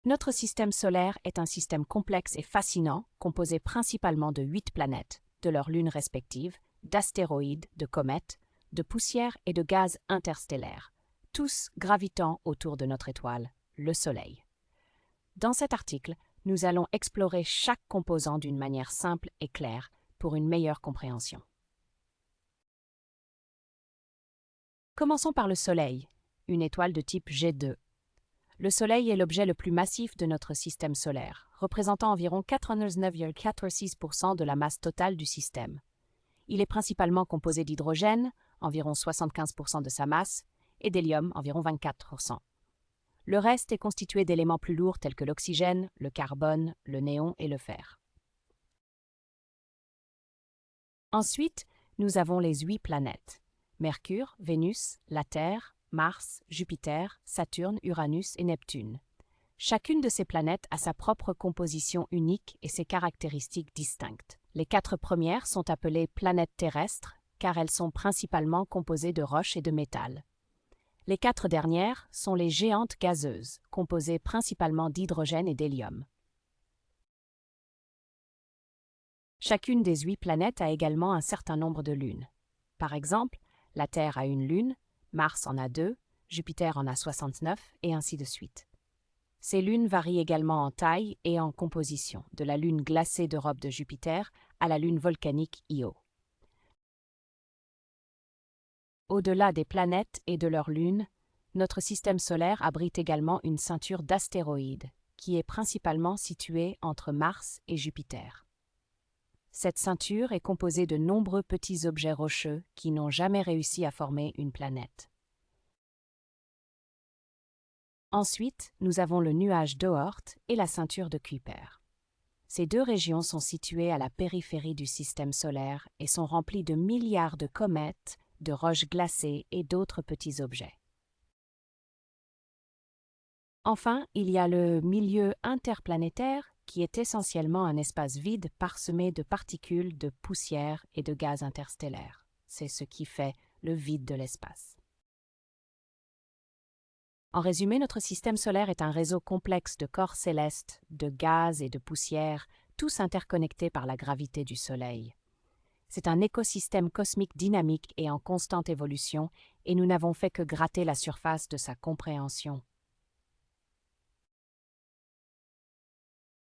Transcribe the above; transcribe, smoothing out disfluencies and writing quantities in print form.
Notre système solaire est un système complexe et fascinant, composé principalement de 8 planètes, de leurs lunes respectives, d'astéroïdes, de comètes, de poussières et de gaz interstellaires, tous gravitant autour de notre étoile, le Soleil. Dans cet article, nous allons explorer chaque composant d'une manière simple et claire pour une meilleure compréhension. Commençons par le Soleil, une étoile de type G2. Le Soleil est l'objet le plus massif de notre système solaire, représentant environ 99,46% de la masse totale du système. Il est principalement composé d'hydrogène, environ 75% de sa masse, et d'hélium, environ 24%. Le reste est constitué d'éléments plus lourds tels que l'oxygène, le carbone, le néon et le fer. Ensuite, nous avons les 8 planètes: Mercure, Vénus, la Terre, Mars, Jupiter, Saturne, Uranus et Neptune. Chacune de ces planètes a sa propre composition unique et ses caractéristiques distinctes. Les 4 premières sont appelées planètes terrestres, car elles sont principalement composées de roches et de métal. Les 4 dernières sont les géantes gazeuses, composées principalement d'hydrogène et d'hélium. Chacune des 8 planètes a également un certain nombre de lunes. Par exemple, la Terre a une lune, Mars en a 2, Jupiter en a 69, et ainsi de suite. Ces lunes varient également en taille et en composition, de la lune glacée d'Europe de Jupiter à la lune volcanique Io. Au-delà des planètes et de leurs lunes, notre système solaire abrite également une ceinture d'astéroïdes, qui est principalement située entre Mars et Jupiter. Cette ceinture est composée de nombreux petits objets rocheux qui n'ont jamais réussi à former une planète. Ensuite, nous avons le nuage d'Oort et la ceinture de Kuiper. Ces 2 régions sont situées à la périphérie du système solaire et sont remplies de milliards de comètes, de roches glacées et d'autres petits objets. Enfin, il y a le milieu interplanétaire qui est essentiellement un espace vide parsemé de particules, de poussière et de gaz interstellaires. C'est ce qui fait le vide de l'espace. En résumé, notre système solaire est un réseau complexe de corps célestes, de gaz et de poussière, tous interconnectés par la gravité du Soleil. C'est un écosystème cosmique dynamique et en constante évolution, et nous n'avons fait que gratter la surface de sa compréhension